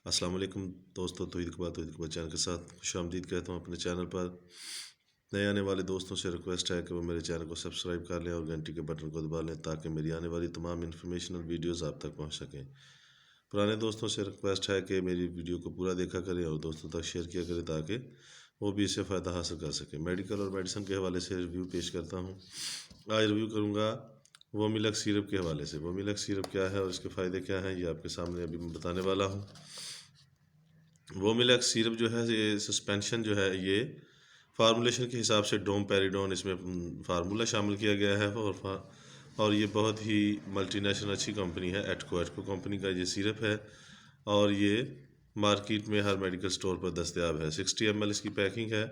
अस्सलाम वालेकुम दोस्तों, तौहीद इकबाल चैनल के साथ खुशामदीद कहता हूँ अपने चैनल पर। नए आने वाले दोस्तों से रिक्वेस्ट है कि वो मेरे चैनल को सब्सक्राइब कर लें और घंटी के बटन को दबा लें ताकि मेरी आने वाली तमाम इन्फॉर्मेशनल वीडियोस आप तक पहुँच सकें। पुराने दोस्तों से रिक्वेस्ट है कि मेरी वीडियो को पूरा देखा करें और दोस्तों तक शेयर किया करें ताकि वो भी इससे फ़ायदा हासिल कर सकें। मेडिकल और मेडिसिन के हवाले से रिव्यू पेश करता हूँ। आज रिव्यू करूँगा वोमिलक सिरप के हवाले से। वोमिलक सिरप क्या है और इसके फ़ायदे क्या हैं, ये आपके सामने अभी मैं बताने वाला हूँ। वोमिलक सिरप जो है, ये सस्पेंशन जो है, ये फार्मूलेशन के हिसाब से डोमपेरिडोन इसमें फार्मूला शामिल किया गया है और ये बहुत ही मल्टीनेशनल अच्छी कंपनी है। एटको कंपनी का ये सिरप है और ये मार्केट में हर मेडिकल स्टोर पर दस्तयाब है। 60 ml इसकी पैकिंग है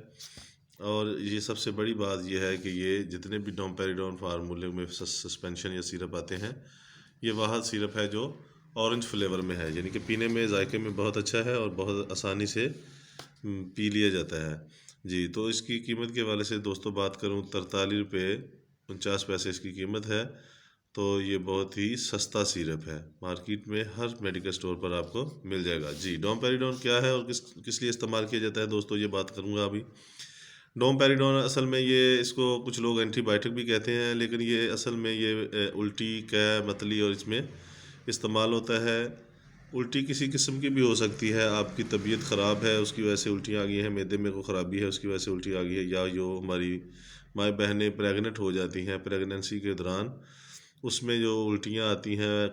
और ये सबसे बड़ी बात ये है कि ये जितने भी डोमपेरिडोन फार्मूले में सस्पेंशन या सिरप आते हैं, ये वाहद सिरप है जो ऑरेंज फ्लेवर में है, यानी कि पीने में जायके में बहुत अच्छा है और बहुत आसानी से पी लिया जाता है जी। तो इसकी कीमत के हवाले से दोस्तों बात करूं, 43 रुपये 49 पैसे इसकी कीमत है। तो ये बहुत ही सस्ता सिरप है, मार्केट में हर मेडिकल स्टोर पर आपको मिल जाएगा जी। डोमपेरिडोन क्या है और किस लिए इस्तेमाल किया जाता है दोस्तों, ये बात करूँगा अभी। डोमपेरिडोन असल में ये इसको कुछ लोग एंटीबायोटिक भी कहते हैं, लेकिन ये असल में ये उल्टी, कै, मतली और इसमें इस्तेमाल होता है। उल्टी किसी किस्म की भी हो सकती है, आपकी तबीयत ख़राब है उसकी वजह से उल्टी आ गई है, मैदे में कोई ख़राबी है उसकी वजह से उल्टी आ गई है, या जो हमारी माँ बहनें प्रेगनेंट हो जाती हैं, प्रेगनेंसी के दौरान उसमें जो उल्टियाँ आती हैं,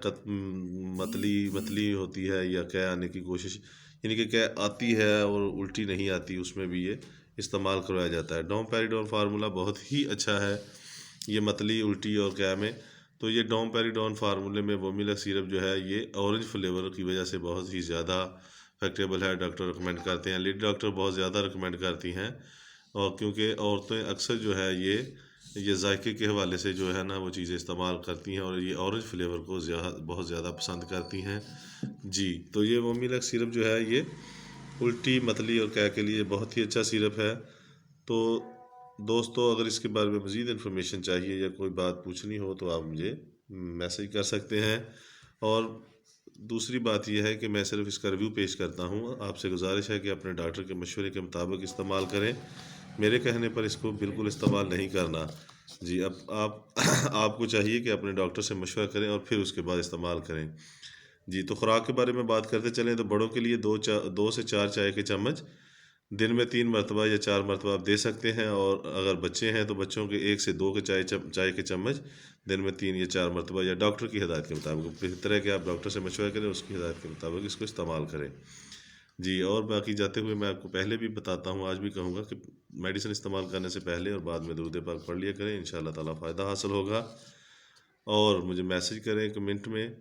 मतली मतली होती है या कै आने की कोशिश, यानी कि कै आती है और उल्टी नहीं आती, उसमें भी ये इस्तेमाल करवाया जाता है। डोमपेरिडोन फार्मूला बहुत ही अच्छा है ये मतली, उल्टी और कै में। तो ये डोमपेरिडोन फार्मूले में वोमिलक सिरप जो है, ये ऑरेंज फ्लेवर की वजह से बहुत ही ज़्यादा इफेक्टेबल है। डॉक्टर रिकमेंड करते हैं, लेडी डॉक्टर बहुत ज़्यादा रिकमेंड करती हैं, और क्योंकि औरतें अक्सर जो है ये जायके के हवाले से जो है ना वो चीज़ें इस्तेमाल करती हैं और ये ऑरेंज फ्लेवर को बहुत ज़्यादा पसंद करती हैं जी। तो ये वोमिलक सिरप जो है, ये उल्टी, मतली और कै के लिए बहुत ही अच्छा सिरप है। तो दोस्तों, अगर इसके बारे में मज़ीद इन्फॉर्मेशन चाहिए या कोई बात पूछनी हो तो आप मुझे मैसेज कर सकते हैं। और दूसरी बात यह है कि मैं सिर्फ इसका रिव्यू पेश करता हूँ। आपसे गुजारिश है कि अपने डॉक्टर के मशवरे के मुताबिक इस्तेमाल करें, मेरे कहने पर इसको बिल्कुल इस्तेमाल नहीं करना जी। अब आप आपको चाहिए कि अपने डॉक्टर से मशवरा करें और फिर उसके बाद इस्तेमाल करें जी। तो खुराक के बारे में बात करते चलें तो बड़ों के लिए 2 से 4 चाय के चम्मच दिन में 3 मरतबा या 4 मरतबा आप दे सकते हैं, और अगर बच्चे हैं तो बच्चों के 1 से 2 के चाय के चम्मच दिन में 3 या 4 मरतबा, या डॉक्टर की हिदायत के मुताबिक। बेहतर है कि आप डॉक्टर से मशवरा करें, उसकी हिदायत के मुताबिक इसको इस्तेमाल करें जी। और बाकी जाते हुए मैं आपको पहले भी बताता हूँ, आज भी कहूँगा कि मेडिसिन इस्तेमाल करने से पहले और बाद में दुरूद पाक पढ़ लिया करें, इंशाअल्लाह ताला फ़ायदा हासिल होगा। और मुझे मैसेज करें कमेंट में,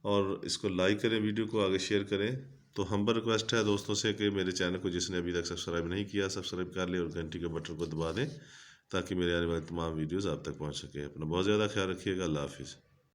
और इसको लाइक करें, वीडियो को आगे शेयर करें। तो हम्बल रिक्वेस्ट है दोस्तों से कि मेरे चैनल को जिसने अभी तक सब्सक्राइब नहीं किया, सब्सक्राइब कर ले और घंटी के बटन को दबा दें ताकि मेरे आने वाले तमाम वीडियोज़ आप तक पहुँच सके। अपना बहुत ज़्यादा ख्याल रखिएगा। अल्लाह हाफिज़।